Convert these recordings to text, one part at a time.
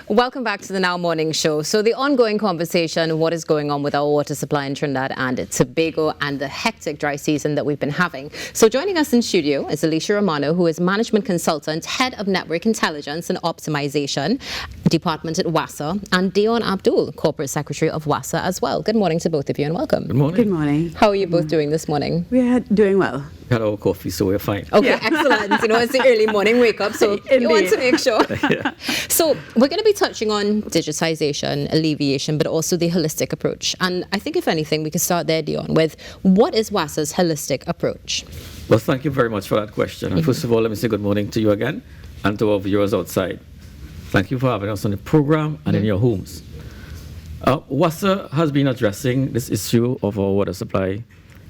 Welcome back to the Now Morning Show. So the ongoing conversation, what is going on with our water supply in Trinidad and Tobago and the hectic dry season that we've been having. So joining us in studio is Alicia Romano, who is Management Consultant, Head of Network Intelligence and Optimization Department at WASA, and Dion Abdul, Corporate Secretary of WASA as well. Good morning to both of you and welcome. Good morning. Good morning. How are you both doing this morning? We are doing well. We had our coffee, so we're fine. Okay, excellent. You know, it's the early morning wake up, so you want to make sure. So we're going to be touching on digitization, alleviation, but also the holistic approach. And I think, if anything, we could start there, Dion, with what is WASA's holistic approach? Well, thank you very much for that question. And first of all, let me say good morning to you again and to our viewers outside. Thank you for having us on the program and in your homes. WASA has been addressing this issue of our water supply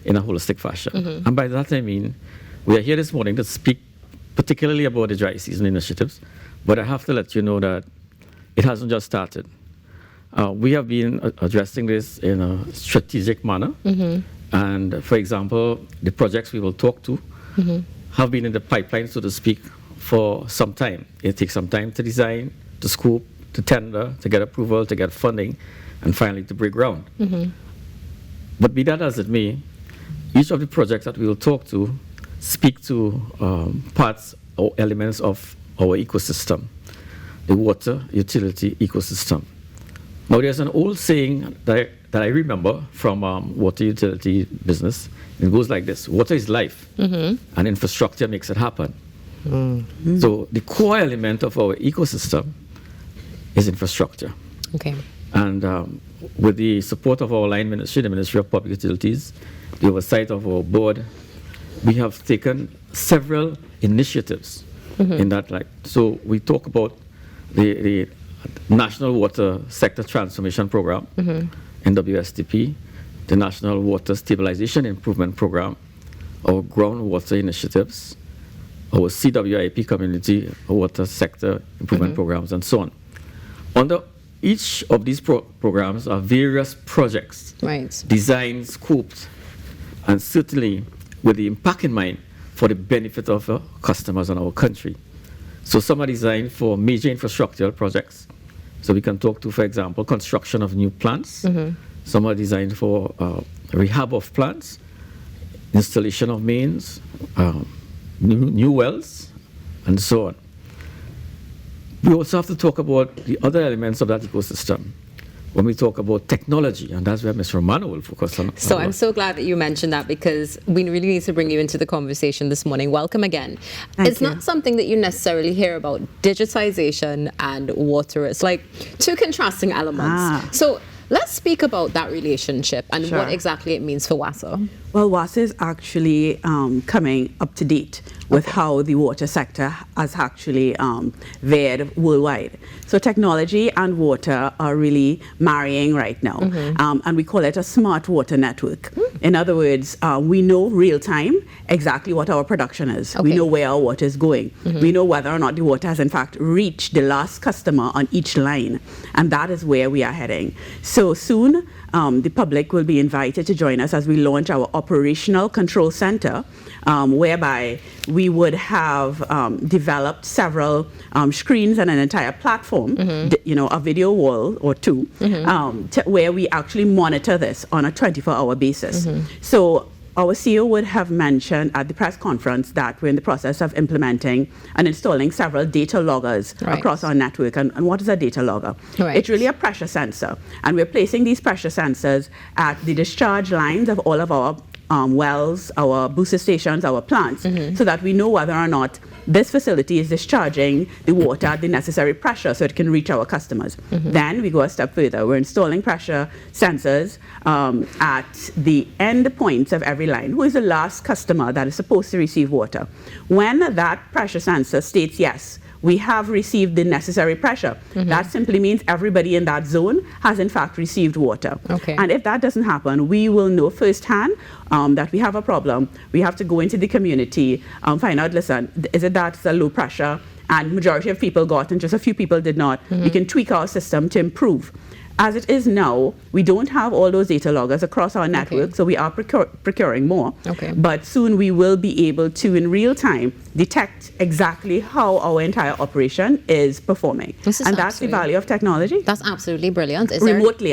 in a holistic fashion. And by that I mean, we are here this morning to speak particularly about the dry season initiatives, but I have to let you know that it hasn't just started. We have been addressing this in a strategic manner. And for example, the projects we will talk to have been in the pipeline, so to speak, for some time. It takes some time to design, to scope, to tender, to get approval, to get funding, and finally to break ground. But be that as it may, each of the projects that we will talk to speak to parts or elements of our ecosystem, the water utility ecosystem. Now, there's an old saying that I remember from water utility business. It goes like this: water is life, and infrastructure makes it happen. So the core element of our ecosystem is infrastructure. Okay. And with the support of our line ministry, the Ministry of Public Utilities, the oversight of our board, we have taken several initiatives in that light. So we talk about the National Water Sector Transformation Program, NWSTP, the National Water Stabilization Improvement Program, our groundwater initiatives, our CWIP Community Water Sector Improvement Programs, and so on. Under each of these programs are various projects, designed, scoped, and certainly with the impact in mind for the benefit of our customers and our country. So some are designed for major infrastructural projects. So we can talk to, for example, construction of new plants. Some are designed for rehab of plants, installation of mains, new wells, and so on. We also have to talk about the other elements of that ecosystem when we talk about technology, and that's where Ms. Romano will focus on. So I'm so glad that you mentioned that, because we really need to bring you into the conversation this morning. Welcome again. It's not something that you necessarily hear about, digitization and water. It's like two contrasting elements. So let's speak about that relationship and what exactly it means for WASA. Well, WASA is actually coming up to date with how the water sector has actually fared worldwide. So technology and water are really marrying right now, and we call it a smart water network. In other words, we know real time exactly what our production is. We know where our water is going. We know whether or not the water has in fact reached the last customer on each line, and that is where we are heading. So soon, the public will be invited to join us as we launch our operational control center, whereby we would have developed several screens and an entire platform, a video wall or two, where we actually monitor this on a 24-hour basis. So our CEO would have mentioned at the press conference that we're in the process of implementing and installing several data loggers across our network. And what is a data logger? It's really a pressure sensor. And we're placing these pressure sensors at the discharge lines of all of our wells, our booster stations, our plants, so that we know whether or not this facility is discharging the water at the necessary pressure so it can reach our customers. Then we go a step further. We're installing pressure sensors at the end points of every line. Who is the last customer that is supposed to receive water? When that pressure sensor states yes, we have received the necessary pressure. That simply means everybody in that zone has in fact received water. And if that doesn't happen, we will know firsthand that we have a problem. We have to go into the community, find out, listen, is it that it's a low pressure and majority of people got and just a few people did not? We can tweak our system to improve. As it is now, we don't have all those data loggers across our network, so we are procuring more. But soon we will be able to, in real time, detect exactly how our entire operation is performing. And that's the value of technology. That's absolutely brilliant. Remotely,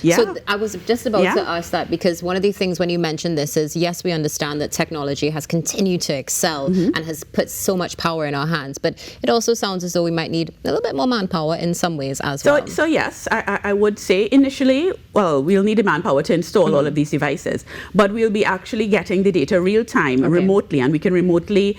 yeah. So I was just about Yeah. to ask that, because one of the things when you mentioned this is, yes, we understand that technology has continued to excel and has put so much power in our hands, but it also sounds as though we might need a little bit more manpower in some ways as well. So yes, I would say initially, well, we'll need the manpower to install all of these devices, but we'll be actually getting the data real time, remotely, and we can remotely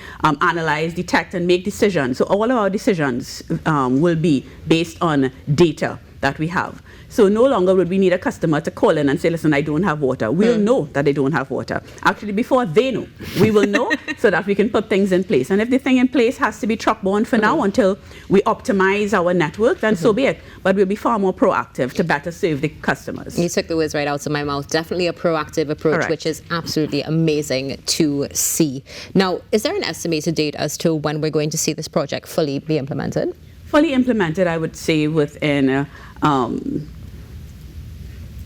analyze, detect, and make decisions. So all of our decisions will be based on data that we have. So no longer would we need a customer to call in and say, listen, I don't have water. We'll know that they don't have water. Actually, before they know, we will know so that we can put things in place. And if the thing in place has to be truck-borne for now until we optimize our network, then so be it. But we'll be far more proactive to better serve the customers. You took the words right out of my mouth. Definitely a proactive approach, Correct. which is absolutely amazing to see. Now, is there an estimated date as to when we're going to see this project fully be implemented? Fully implemented, I would say, within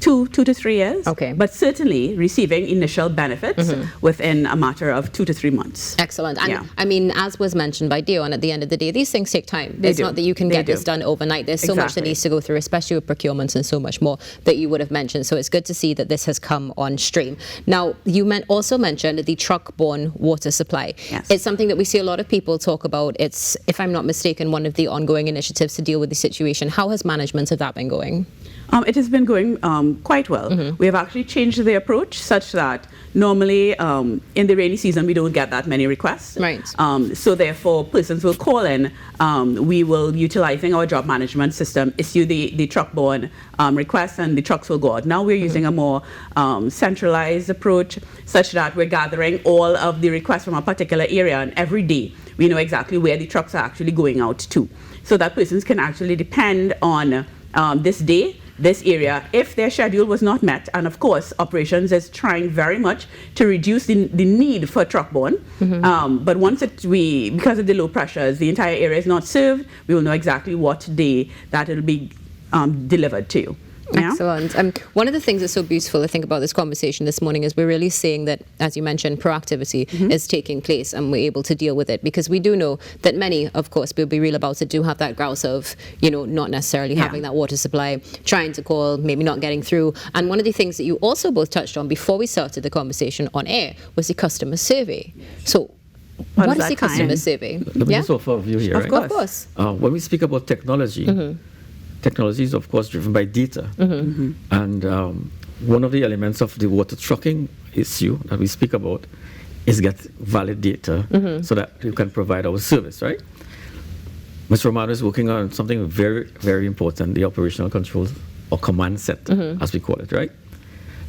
2 to 3 years. Okay. But certainly receiving initial benefits within a matter of 2 to 3 months. Excellent. And Yeah. I mean, as was mentioned by Dion, at the end of the day, these things take time. They It's do. not that you can They get do. this done overnight. There's so much that Exactly. needs to go through, especially with procurements and so much more that you would have mentioned. So it's good to see that this has come on stream. Now, you also mentioned the truck-borne water supply. Yes. It's something that we see a lot of people talk about. It's, if I'm not mistaken, one of the ongoing initiatives to deal with the situation. How has management of that been going? It has been going quite well. We have actually changed the approach such that normally in the rainy season we don't get that many requests. Right. So therefore persons will call in. We will, utilizing our job management system, issue the truck-borne requests, and the trucks will go out. Now we're using a more centralized approach such that we're gathering all of the requests from a particular area, and every day we know exactly where the trucks are actually going out to, so that persons can actually depend on this day, this area, if their schedule was not met. And of course, operations is trying very much to reduce the need for truck-borne. But once because of the low pressures, the entire area is not served, we will know exactly what day that it will be delivered to you. Yeah? Excellent. One of the things that's so beautiful, I think, about this conversation this morning is we're really seeing that, as you mentioned, proactivity is taking place and we're able to deal with it, because we do know that many, of course, we'll be real about it, do have that grouse of, not necessarily having that water supply, trying to call, maybe not getting through. And one of the things that you also both touched on before we started the conversation on air was the customer survey. So what is the customer survey? Let me just offer a view here. Of right? course. Of course. When we speak about technology, technology is of course driven by data. And one of the elements of the water trucking issue that we speak about is get valid data so that you can provide our service, right? Mr. Romano is working on something very, very important, the operational controls or command center, as we call it, right?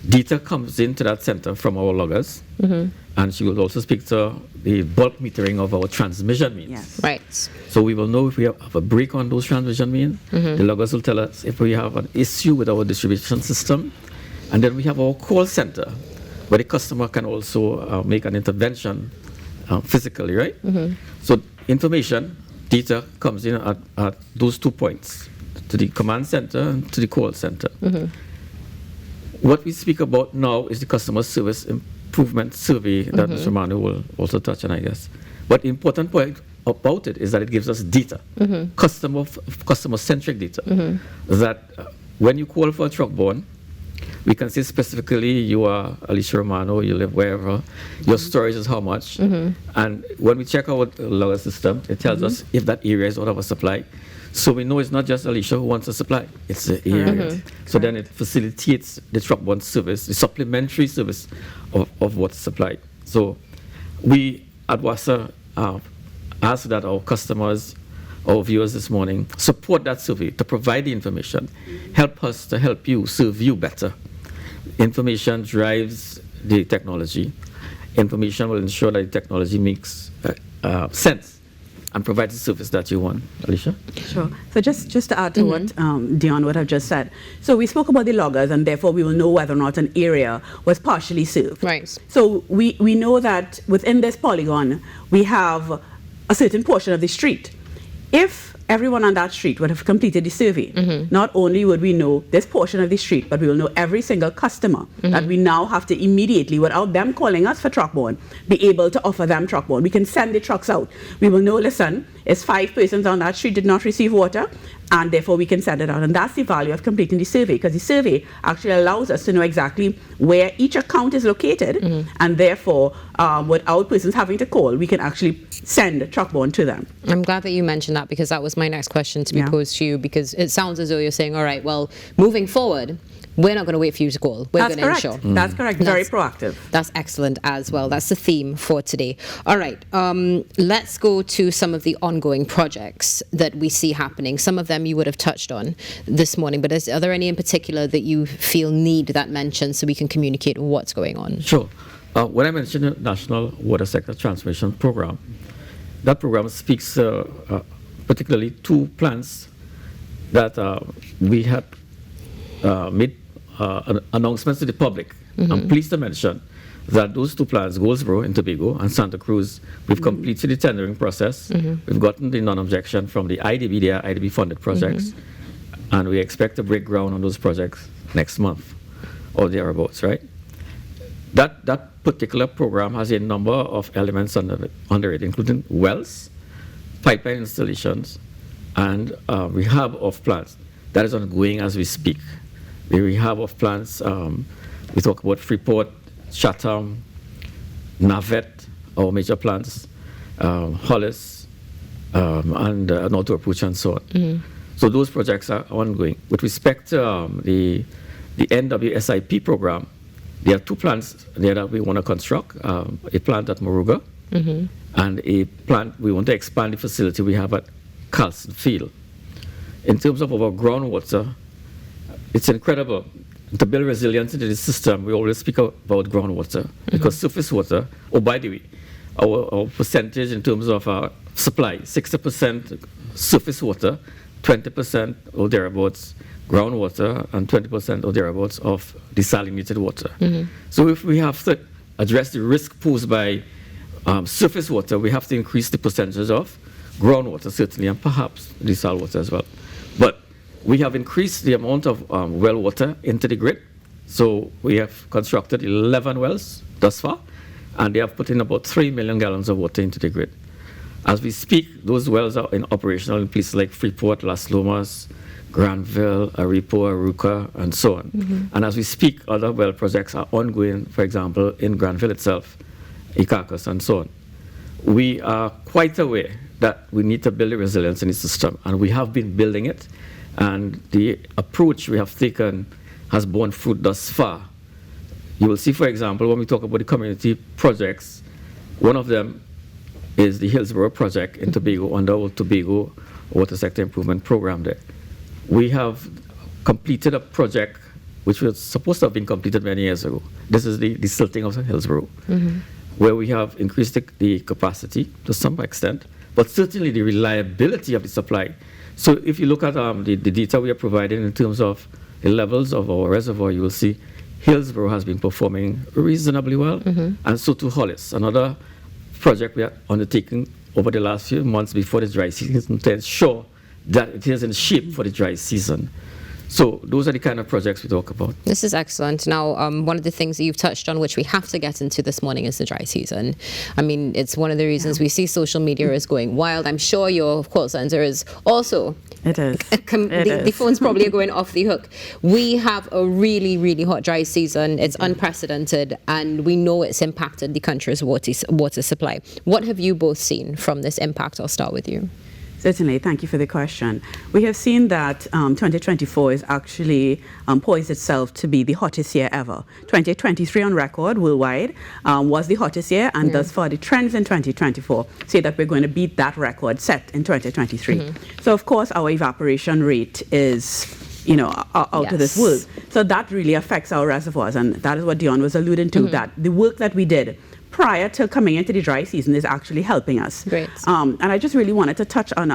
Data comes into that center from our loggers, and she will also speak to the bulk metering of our transmission means. Yes. Right. So we will know if we have a break on those transmission means. The loggers will tell us if we have an issue with our distribution system. And then we have our call center, where the customer can also make an intervention physically, right? So information, data comes in at those 2 points, to the command center and to the call center. What we speak about now is the customer service improvement survey that Mr. Manu will also touch on, I guess. But the important point about it is that it gives us data, customer-centric data, that when you call for a truck-borne, we can say specifically you are Alicia Romano, you live wherever, your storage is how much. And when we check our logger system, it tells us if that area is out of a supply. So we know it's not just Alicia who wants a supply, it's the area. So then it facilitates the truck-borne service, the supplementary service of water supply. So we at WASA ask that our customers, our viewers this morning, support that survey to provide the information, help us to help you, serve you better. Information drives the technology. Information will ensure that the technology makes sense and provides the service that you want. Alicia? Sure. So just to add to what Dion would have just said. So we spoke about the loggers, and therefore we will know whether or not an area was partially served. Right. So we know that within this polygon, we have a certain portion of the street. If everyone on that street would have completed the survey. Not only would we know this portion of the street, but we will know every single customer that we now have to immediately, without them calling us for truckborne, be able to offer them truckborne. We can send the trucks out. We will know, listen, it's 5 persons on that street did not receive water, and therefore we can send it out. And that's the value of completing the survey, because the survey actually allows us to know exactly where each account is located, and therefore, without persons having to call, we can actually send truckborne to them. I'm glad that you mentioned that, because that was my next question to be posed to you, because it sounds as though you're saying, all right, well, moving forward, we're not going to wait for you to call. We're going to ensure. That's correct. Very proactive. That's excellent as well. That's the theme for today. All right. Let's go to some of the ongoing projects that we see happening. Some of them you would have touched on this morning, but are there any in particular that you feel need that mention so we can communicate what's going on? Sure. When I mentioned the National Water Sector Transformation Program, that program speaks particularly 2 plans that we had made announcements to the public. I'm pleased to mention that those 2 plans, Goldsboro in Tobago and Santa Cruz, we've completed the tendering process. We've gotten the non-objection from the IDB. They are IDB funded projects, and we expect to break ground on those projects next month or thereabouts, right? That particular program has a number of elements under it, including wells, pipeline installations, and rehab of plants. That is ongoing as we speak. The rehab of plants, we talk about Freeport, Chatham, Navet, our major plants, Hollis, and North Approach, and so on. So those projects are ongoing. With respect to the NWSIP program, there are 2 plants there that we want to construct, a plant at Moruga, and a plant, we want to expand the facility we have at Carlson Field. In terms of our groundwater, it's incredible. To build resilience into the system, we always speak about groundwater, because surface water, oh, by the way, our percentage in terms of our supply, 60% surface water, 20% or thereabouts groundwater, and 20% or thereabouts of desalinated water. So if we have to address the risk posed by surface water, we have to increase the percentage of groundwater, certainly, and perhaps desal water as well. But we have increased the amount of well water into the grid. So we have constructed 11 wells thus far, and they have put in about 3 million gallons of water into the grid. As we speak, those wells are operational in places like Freeport, Las Lomas, Granville, Aripo, Aruca, and so on. And as we speak, other well projects are ongoing, for example, in Granville itself, Icacos, and so on. We are quite aware that we need to build a resilience in the system, and we have been building it, and the approach we have taken has borne fruit thus far. You will see, for example, when we talk about the community projects, one of them is the Hillsborough project in Tobago, under our Tobago Water Sector Improvement Program there. We have completed a project which was supposed to have been completed many years ago. This is the silting of Hillsborough, where we have increased the capacity to some extent, but certainly the reliability of the supply. So if you look at the data we are providing in terms of the levels of our reservoir, you will see Hillsborough has been performing reasonably well, and so too Hollis, another project we are undertaking over the last few months before the dry season to ensure that it is in shape for the dry season. So those are the kind of projects we talk about. This is excellent. Now, one of the things that you've touched on, which we have to get into this morning, is the dry season. I mean, it's one of the reasons we see social media is going wild. I'm sure your call center is also. It is. The phone's probably going off the hook. We have a really, really hot dry season. It's unprecedented, and we know it's impacted the country's water supply. What have you both seen from this impact? I'll start with you. Certainly, thank you for the question. We have seen that 2024 is actually poised itself to be the hottest year ever. 2023 on record worldwide was the hottest year, and thus far the trends in 2024 say that we're going to beat that record set in 2023. So of course our evaporation rate is out of this world. So that really affects our reservoirs, and that is what Dion was alluding to, that the work that we did prior to coming into the dry season is actually helping us. Great. And I just really wanted to touch on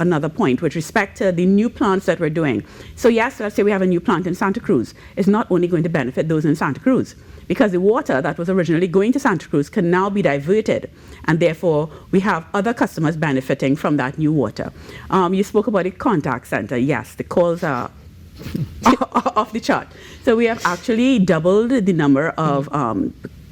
another point with respect to the new plants that we're doing. So yes, let's say we have a new plant in Santa Cruz. It's not only going to benefit those in Santa Cruz, because the water that was originally going to Santa Cruz can now be diverted, and therefore we have other customers benefiting from that new water. You spoke about the contact center. Yes, the calls are off the chart. So we have actually doubled the number of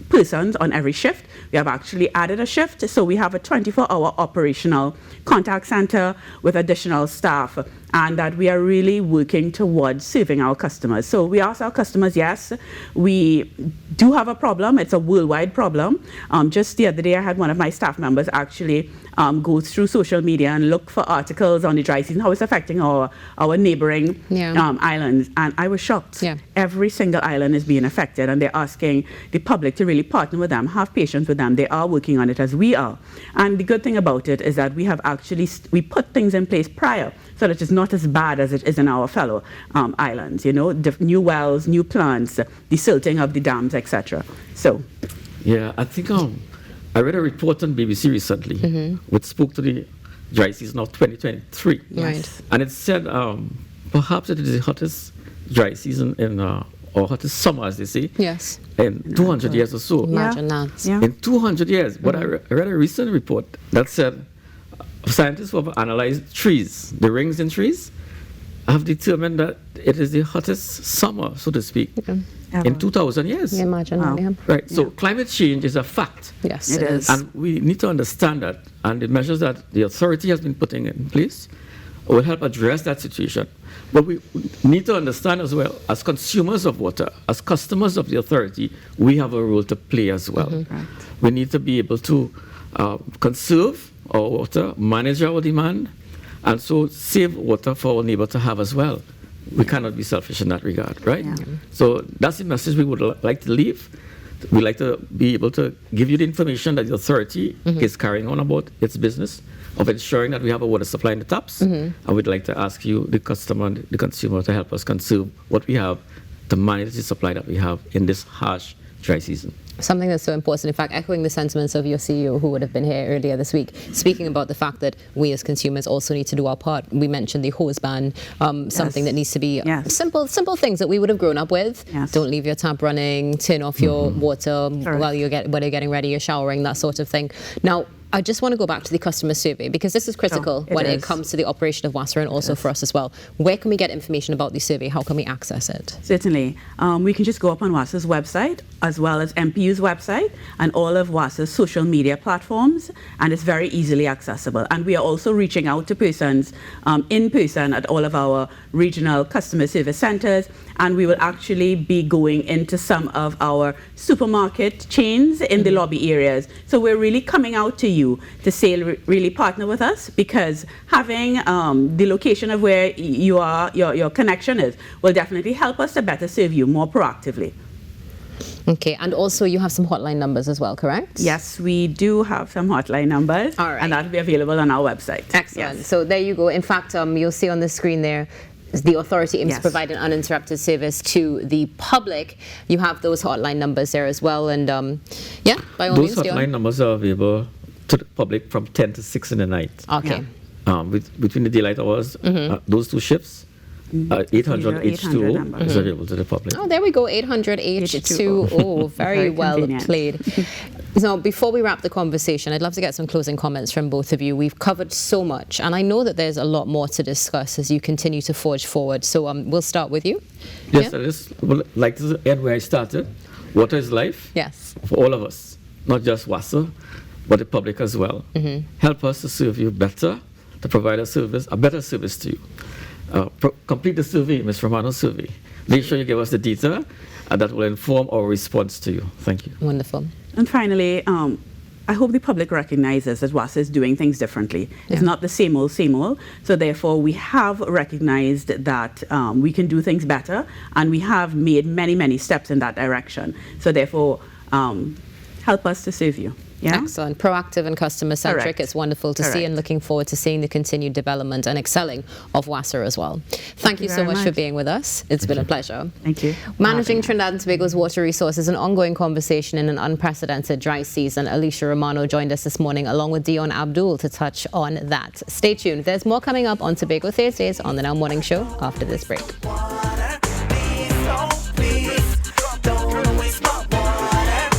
persons on every shift. We have actually added a shift, so we have a 24-hour operational contact center with additional staff, and that we are really working towards serving our customers. So we ask our customers, yes, we do have a problem. It's a worldwide problem. Just the other day, I had one of my staff members actually go through social media and look for articles on the dry season, how it's affecting our neighboring islands. And I was shocked. Yeah. Every single island is being affected, and they're asking the public to really partner with them, have patience with them. They are working on it as we are. And the good thing about it is that we have actually, we put things in place prior, so that it's not as bad as it is in our fellow islands, you know, new wells, new plants, the silting of the dams, etc. So. Yeah, I think I read a report on BBC recently which spoke to the dry season of 2023. Right. And it said perhaps it is the hottest dry season in, or hottest summer, as they say, Yes. in 200 years or so. Imagine that. Yeah. In 200 years. But I read a recent report that said scientists who have analyzed trees, the rings in trees, have determined that it is the hottest summer, so to speak, in 2,000 years. Imagine Wow. that, yeah. Right. So climate change is a fact. Yes, It is. And we need to understand that, and the measures that the authority has been putting in place will help address that situation. But we need to understand as well, as consumers of water, as customers of the authority, we have a role to play as well. Right. We need to be able to conserve our water, manage our demand, and so save water for our neighbor to have as well. We cannot be selfish in that regard, right? Yeah. So that's the message we would like to leave. We'd like to be able to give you the information that the authority is carrying on about its business of ensuring that we have a water supply in the taps. And we'd like to ask you, the customer and the consumer, to help us conserve what we have to manage the supply that we have in this harsh dry season. Something that's so important, in fact, echoing the sentiments of your CEO who would have been here earlier this week, speaking about the fact that we as consumers also need to do our part. We mentioned the hose ban, something that needs to be simple things that we would have grown up with. Yes. Don't leave your tap running, turn off your water while you're getting ready, you're showering, that sort of thing. Now, I just want to go back to the customer survey, because this is critical when it comes to the operation of WASA and also for us as well. Where can we get information about the survey? How can we access it? Certainly. We can just go up on WASA's website, as well as MPU's website, and all of WASA's social media platforms, and it's very easily accessible. And we are also reaching out to persons in person at all of our regional customer service centers, and we will actually be going into some of our supermarket chains in the lobby areas. So we're really coming out to you to say, really partner with us, because having the location of where you are, your connection is, will definitely help us to better serve you more proactively. Okay, and also you have some hotline numbers as well, correct? Yes, we do have some hotline numbers, All right. and that will be available on our website. Excellent. Yes. So there you go. In fact, you'll see on the screen there, the authority aims to Yes. provide an uninterrupted service to the public. You have those hotline numbers there as well, and yeah, by all Those means, hotline numbers are available to the public from 10 to 6 in the night. Okay. Between the daylight hours, those two shifts, 800 H2O number. is available to the public. Oh, there we go, 800 H2O. Very Very well convenient. played. So before we wrap the conversation, I'd love to get some closing comments from both of you. We've covered so much, and I know that there's a lot more to discuss as you continue to forge forward. So we'll start with you. Yes, Yeah? I just would like to end where I started. Water is life Yes. for all of us, not just WASA, but the public as well. Help us to serve you better, to provide a better service to you. Complete the survey, Ms. Romano's survey. Make sure you give us the data that will inform our response to you. Thank you. Wonderful. And finally, I hope the public recognizes that WASA is doing things differently. It's not the same old, same old. So therefore, we have recognized that we can do things better, and we have made many, many steps in that direction. So therefore, help us to serve you. Yeah. Excellent. Proactive and customer-centric. Correct. It's wonderful to see, Correct. and looking forward to seeing the continued development and excelling of WASA as well. Thank you so very much for much. being with us. It's been a pleasure. Thank you. Managing Trinidad and Tobago's water resources, an ongoing conversation in an unprecedented dry season. Alicia Romano joined us this morning along with Dion Abdul to touch on that. Stay tuned. There's more coming up on Tobago Thursdays on the Now Morning Show after this break.